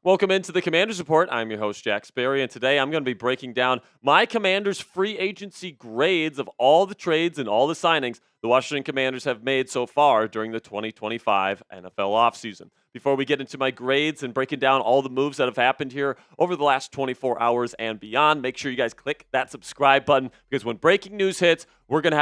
Welcome into the Commanders Report. I'm your host, Jack Sperry, and today I'm going to be breaking down my Commanders free agency grades of all the trades and all the signings the Washington Commanders have made so far during the 2025 NFL offseason. Before we get into my grades and breaking down all the moves that have happened here over the last 24 hours and beyond, make sure you guys click that subscribe button because when breaking news hits, we're going to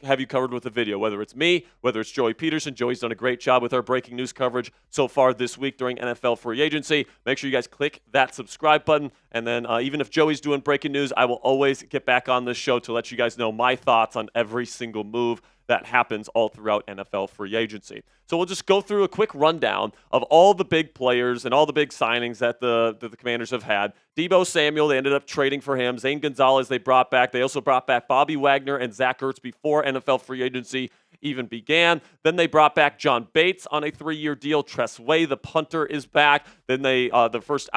have you covered with a video, whether it's me, whether it's Joey Peterson. Joey's done a great job with our breaking news coverage so far this week during NFL free agency. Make sure you guys click that subscribe button. And then even if Joey's doing breaking news, I will always get back on this show to let you guys know my thoughts on every single move that happens all throughout NFL free agency. So we'll just go through a quick rundown of all the big players and all the big signings that the Commanders have had. Deebo Samuel, they ended up trading for him. Zane Gonzalez, they brought back. They also brought back Bobby Wagner and Zach Ertz before NFL free agency even began. Then they brought back John Bates on a 3-year deal. Tress Way, the punter, is back. Then they the first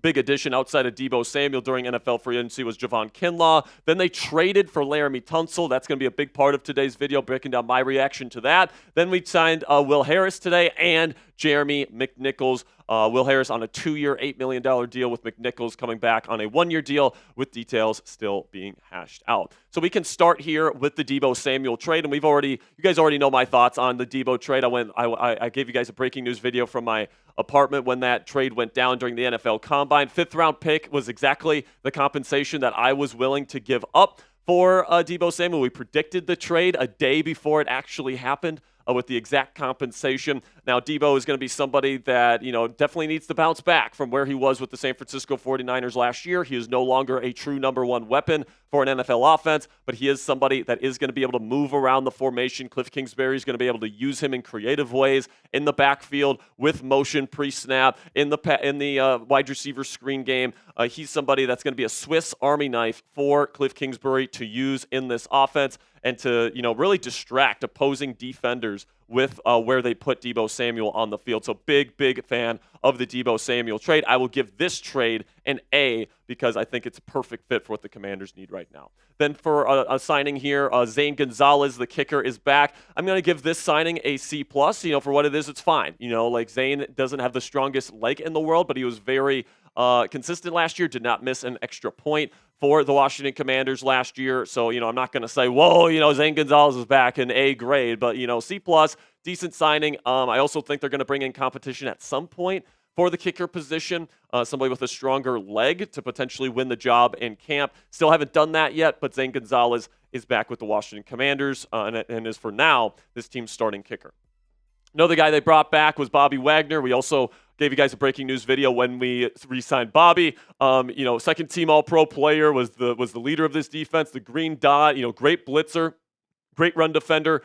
big addition outside of Deebo Samuel during NFL free agency was Javon Kinlaw. Then they traded for Laremy Tunsil. That's going to be a big part of today's video, breaking down my reaction to that. Then we signed Will Harris today and Jeremy McNichols. Will Harris on a 2-year, $8 million deal with McNichols coming back on a 1-year deal with details still being hashed out. So we can start here with the Deebo Samuel trade, and you guys already know my thoughts on the Deebo trade. I gave you guys a breaking news video from my apartment when that trade went down during the NFL Combine. 5th-round pick was exactly the compensation that I was willing to give up for Deebo Samuel. We predicted the trade a day before it actually happened with the exact compensation. Now, Deebo is going to be somebody that, definitely needs to bounce back from where he was with the San Francisco 49ers last year. He is no longer a true number one weapon for an NFL offense, but he is somebody that is going to be able to move around the formation. Cliff Kingsbury is going to be able to use him in creative ways in the backfield with motion pre-snap in the wide receiver screen game. He's somebody that's going to be a Swiss Army knife for Cliff Kingsbury to use in this offense and to, really distract opposing defenders with where they put Deebo Samuel on the field. So big fan of the Deebo Samuel trade. I will give this trade an A because I think it's a perfect fit for what the Commanders need right now. Then for a signing here, Zane Gonzalez, the kicker, is back. I'm going to give this signing a C+. For what it is, it's fine. Zane doesn't have the strongest leg in the world, but he was very consistent last year, did not miss an extra point for the Washington Commanders last year. So, I'm not going to say, whoa, Zane Gonzalez is back in A grade, but, C+, decent signing. I also think they're going to bring in competition at some point for the kicker position, somebody with a stronger leg to potentially win the job in camp. Still haven't done that yet, but Zane Gonzalez is back with the Washington Commanders and is for now this team's starting kicker. Another guy they brought back was Bobby Wagner. We also gave you guys a breaking news video when we re-signed Bobby. Second team All-Pro player, was the leader of this defense, the green dot, great blitzer, great run defender,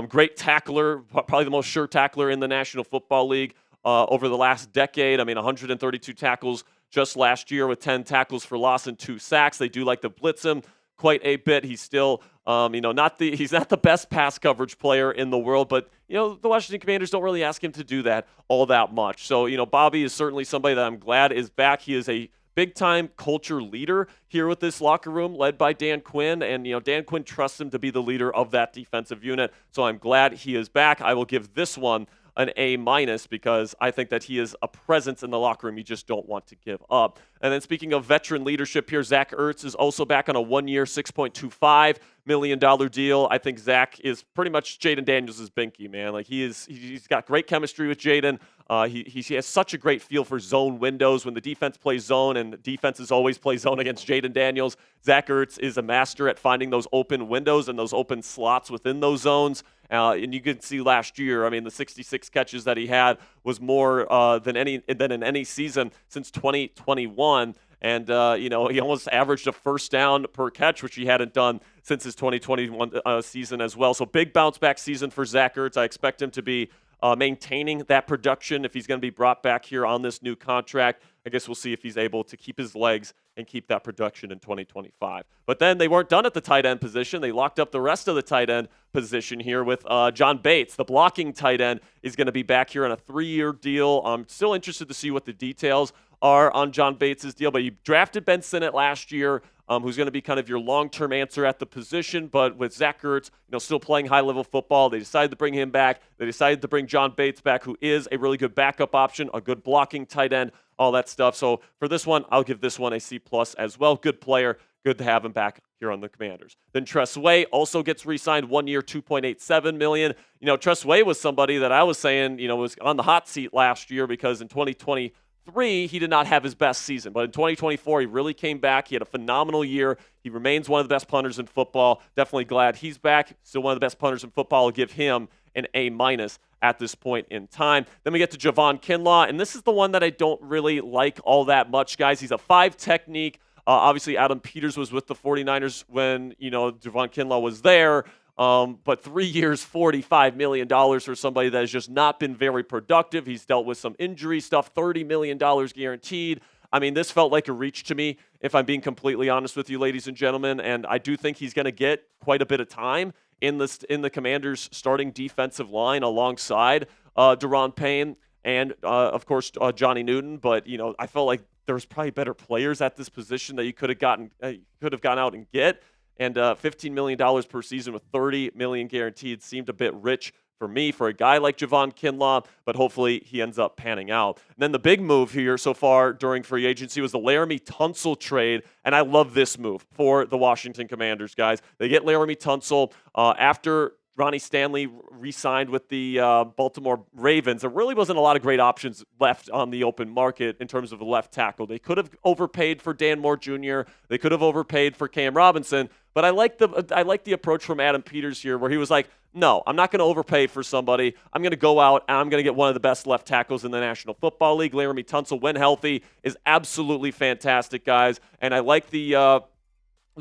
great tackler, probably the most sure tackler in the National Football League over the last decade. 132 tackles just last year with 10 tackles for loss and 2 sacks. They do like to blitz him quite a bit. He's still, he's not the best pass coverage player in the world, but the Washington Commanders don't really ask him to do that all that much. So, Bobby is certainly somebody that I'm glad is back. He is a big-time culture leader here with this locker room, led by Dan Quinn, and Dan Quinn trusts him to be the leader of that defensive unit. So I'm glad he is back. I will give this one an A- because I think that he is a presence in the locker room you just don't want to give up. And then speaking of veteran leadership here, Zach Ertz is also back on a 1-year, $6.25 million deal. I think Zach is pretty much Jayden Daniels' binky, man. He's got great chemistry with Jayden. He has such a great feel for zone windows when the defense plays zone, and defenses always play zone against Jayden Daniels. Zach Ertz is a master at finding those open windows and those open slots within those zones. And you could see last year, the 66 catches that he had was more than in any season since 2021. And, he almost averaged a first down per catch, which he hadn't done since his 2021 season as well. So big bounce back season for Zach Ertz. I expect him to be maintaining that production if he's going to be brought back here on this new contract. I guess we'll see if he's able to keep his legs and keep that production in 2025. But then they weren't done at the tight end position. They locked up the rest of the tight end position here with John Bates. The blocking tight end is going to be back here on a 3-year deal. I'm still interested to see what the details are on John Bates' deal, but he drafted Ben Sinnott last year. who's going to be kind of your long-term answer at the position. But with Zach Ertz, still playing high-level football, they decided to bring him back. They decided to bring John Bates back, who is a really good backup option, a good blocking tight end, all that stuff. So for this one, I'll give this one a C+ as well. Good player. Good to have him back here on the Commanders. Then Tress Way also gets re-signed 1 year, $2.87 million. Tress Way was somebody that I was saying, was on the hot seat last year because in 2023, he did not have his best season. But in 2024, he really came back. He had a phenomenal year. He remains one of the best punters in football. Definitely glad he's back. Still one of the best punters in football. I'll give him an A- at this point in time. Then we get to Javon Kinlaw, and this is the one that I don't really like all that much, guys. He's a 5 technique. Obviously, Adam Peters was with the 49ers when, Javon Kinlaw was there. But 3 years, $45 million for somebody that has just not been very productive. He's dealt with some injury stuff, $30 million guaranteed. I mean, this felt like a reach to me, if I'm being completely honest with you, ladies and gentlemen. And I do think he's going to get quite a bit of time in the Commanders' starting defensive line alongside Daron Payne and, of course, Johnny Newton. But, I felt like there's probably better players at this position that you could have gone out and get. And $15 million per season with $30 million guaranteed seemed a bit rich for me for a guy like Javon Kinlaw, but hopefully he ends up panning out. And then the big move here so far during free agency was the Laremy Tunsil trade, and I love this move for the Washington Commanders, guys. They get Laremy Tunsil after Ronnie Stanley re-signed with the Baltimore Ravens. There really wasn't a lot of great options left on the open market in terms of the left tackle. They could have overpaid for Dan Moore Jr. They could have overpaid for Cam Robinson. But I like the approach from Adam Peters here, where he was like, no, I'm not going to overpay for somebody. I'm going to go out and I'm going to get one of the best left tackles in the National Football League. Laremy Tunsil, when healthy, is absolutely fantastic, guys. And I like the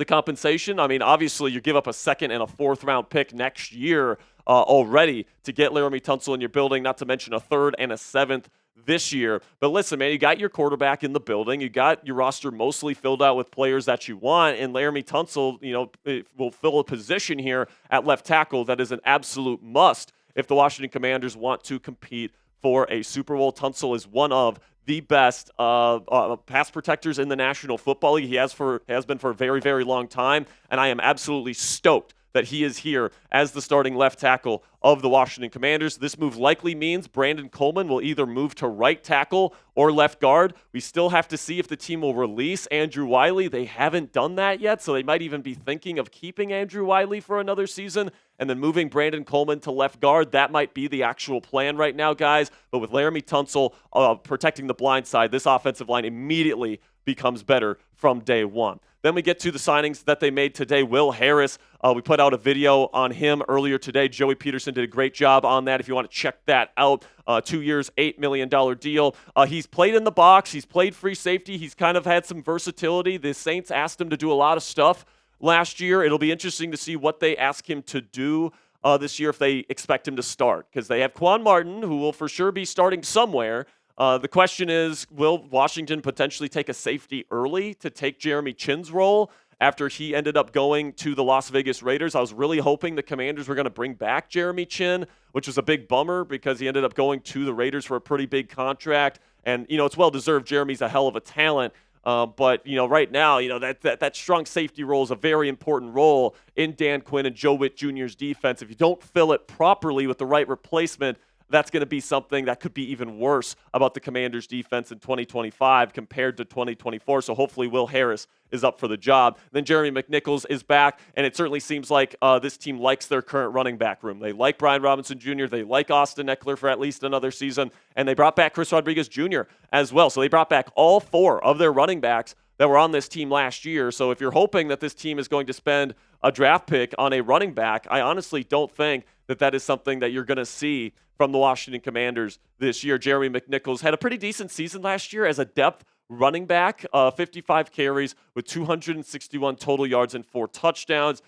compensation. I mean, obviously, you give up a 2nd and a 4th round pick next year already to get Laremy Tunsil in your building, not to mention a 3rd and a 7th this year. But listen, man, you got your quarterback in the building. You got your roster mostly filled out with players that you want, and Laremy Tunsil, will fill a position here at left tackle that is an absolute must if the Washington Commanders want to compete for a Super Bowl. Tunsil is one of the best pass protectors in the National Football League. He has been for a very, very long time, and I am absolutely stoked that he is here as the starting left tackle of the Washington Commanders. This move likely means Brandon Coleman will either move to right tackle or left guard. We still have to see if the team will release Andrew Wiley. They haven't done that yet, so they might even be thinking of keeping Andrew Wiley for another season and then moving Brandon Coleman to left guard. That might be the actual plan right now, guys. But with Laremy Tunsil protecting the blind side, this offensive line immediately becomes better from day one. Then we get to the signings that they made today. Will Harris, we put out a video on him earlier today. Joey Peterson did a great job on that if you want to check that out. 2 years, $8 million deal. He's played in the box. He's played free safety. He's kind of had some versatility. The Saints asked him to do a lot of stuff last year. It'll be interesting to see what they ask him to do this year if they expect him to start, because they have Quan Martin, who will for sure be starting somewhere. The question is, will Washington potentially take a safety early to take Jeremy Chinn's role after he ended up going to the Las Vegas Raiders? I was really hoping the Commanders were going to bring back Jeremy Chinn, which was a big bummer because he ended up going to the Raiders for a pretty big contract. And, it's well-deserved. Jeremy's a hell of a talent. But, right now, that strong safety role is a very important role in Dan Quinn and Joe Witt Jr.'s defense. If you don't fill it properly with the right replacement, that's going to be something that could be even worse about the Commanders' defense in 2025 compared to 2024. So hopefully Will Harris is up for the job. Then Jeremy McNichols is back, and it certainly seems like this team likes their current running back room. They like Brian Robinson Jr., they like Austin Eckler for at least another season, and they brought back Chris Rodriguez Jr. as well. So they brought back all 4 of their running backs that were on this team last year. So if you're hoping that this team is going to spend a draft pick on a running back, I honestly don't think that is something that you're going to see from the Washington Commanders this year. Jeremy McNichols had a pretty decent season last year as a depth running back, 55 carries with 261 total yards and 4 touchdowns.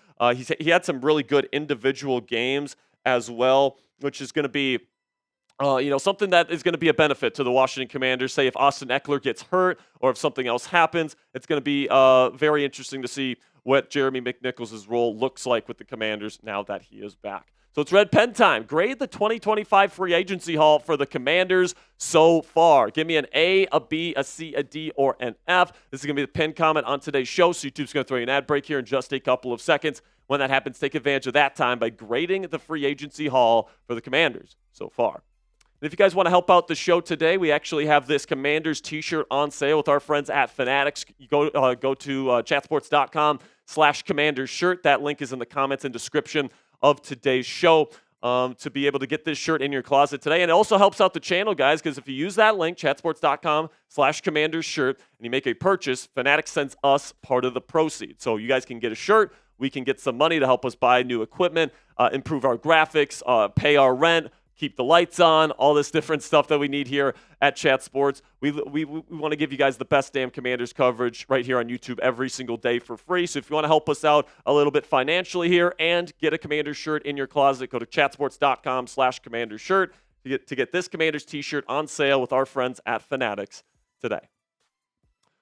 He had some really good individual games as well, which is going to be something that is going to be a benefit to the Washington Commanders. Say if Austin Eckler gets hurt or if something else happens, it's going to be very interesting to see what Jeremy McNichols' role looks like with the Commanders now that he is back. So it's red pen time. Grade the 2025 free agency haul for the Commanders so far. Give me an A, a B, a C, a D, or an F. This is going to be the pinned comment on today's show, so YouTube's going to throw you an ad break here in just a couple of seconds. When that happens, take advantage of that time by grading the free agency haul for the Commanders so far. And if you guys want to help out the show today, we actually have this Commanders t-shirt on sale with our friends at Fanatics. You go to chatsports.com/Commanders shirt. That link is in the comments and description of today's show to be able to get this shirt in your closet today. And it also helps out the channel, guys, because if you use that link, chatsports.com/Commanders shirt, and you make a purchase, Fanatics sends us part of the proceeds. So you guys can get a shirt. We can get some money to help us buy new equipment, improve our graphics, pay our rent, keep the lights on, all this different stuff that we need here at Chat Sports. We want to give you guys the best damn Commanders coverage right here on YouTube every single day for free. So if you want to help us out a little bit financially here and get a Commanders shirt in your closet, go to chatsports.com/Commanders shirt to get this Commanders t-shirt on sale with our friends at Fanatics today.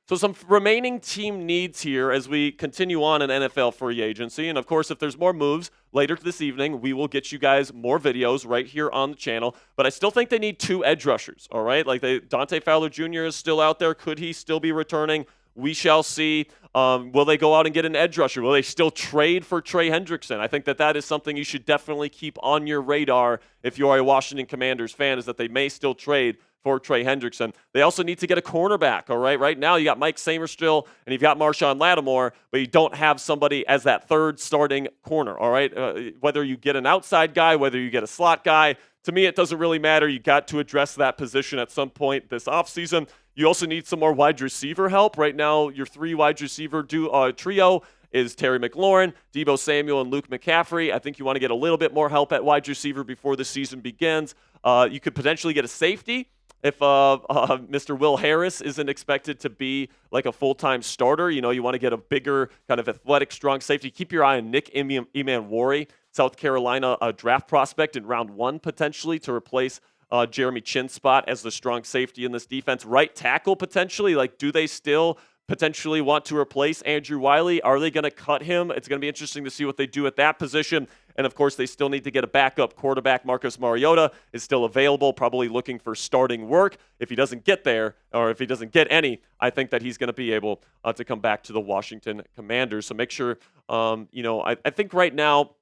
So some remaining team needs here as we continue on in NFL free agency. And, of course, if there's more moves later this evening, we will get you guys more videos right here on the channel. But I still think they need 2 edge rushers, all right? Like Dante Fowler Jr. is still out there. Could he still be returning? We shall see. Will they go out and get an edge rusher? Will they still trade for Trey Hendrickson? I think that is something you should definitely keep on your radar if you are a Washington Commanders fan, is that they may still trade for Trey Hendrickson. They also need to get a cornerback, all right? Right now, you got Mike Samer still, and you've got Marshawn Lattimore, but you don't have somebody as that third starting corner, all right? Whether you get an outside guy, whether you get a slot guy, to me, it doesn't really matter. You got to address that position at some point this offseason. You also need some more wide receiver help. Right now, your 3 wide receiver trio is Terry McLaurin, Deebo Samuel, and Luke McCaffrey. I think you want to get a little bit more help at wide receiver before the season begins. You could potentially get a safety if Mr. Will Harris isn't expected to be like a full-time starter. You know, you want to get a bigger kind of athletic, strong safety. Keep your eye on Nick Emanwari, South Carolina draft prospect in round 1 potentially to replace Jeremy Chinn's spot as the strong safety in this defense. Right tackle potentially. Like, do they still potentially want to replace Andrew Wiley? Are they going to cut him? It's going to be interesting to see what they do at that position. And, of course, they still need to get a backup quarterback. Marcus Mariota is still available, probably looking for starting work. If he doesn't get there, or if he doesn't get any, I think that he's going to be able to come back to the Washington Commanders. So make sure, I think right now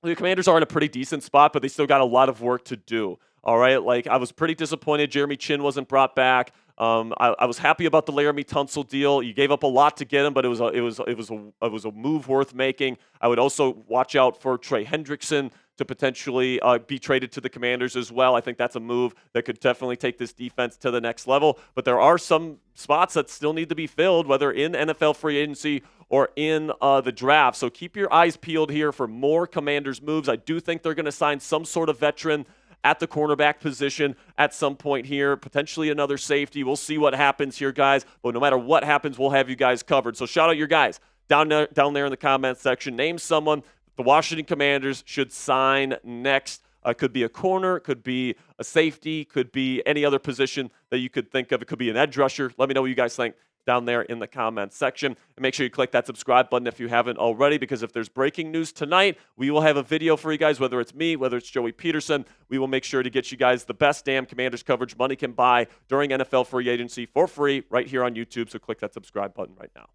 the Commanders are in a pretty decent spot, but they still got a lot of work to do. All right, like I was pretty disappointed Jeremy Chinn wasn't brought back. I was happy about the Laremy Tunsil deal. You gave up a lot to get him, but it was a move worth making. I would also watch out for Trey Hendrickson to potentially be traded to the Commanders as well. I think that's a move that could definitely take this defense to the next level. But there are some spots that still need to be filled, whether in NFL free agency or in the draft. So keep your eyes peeled here for more Commanders moves. I do think they're going to sign some sort of veteran at the cornerback position at some point here, potentially another safety. We'll see what happens here, guys. But no matter what happens, we'll have you guys covered. So shout out your guys down there in the comments section. Name someone the Washington Commanders should sign next. Could be a corner, could be a safety, could be any other position that you could think of. It could be an edge rusher. Let me know what you guys think down there in the comments section. And make sure you click that subscribe button if you haven't already, because if there's breaking news tonight, we will have a video for you guys, whether it's me, whether it's Joey Peterson. We will make sure to get you guys the best damn Commanders coverage money can buy during NFL free agency for free right here on YouTube. So click that subscribe button right now.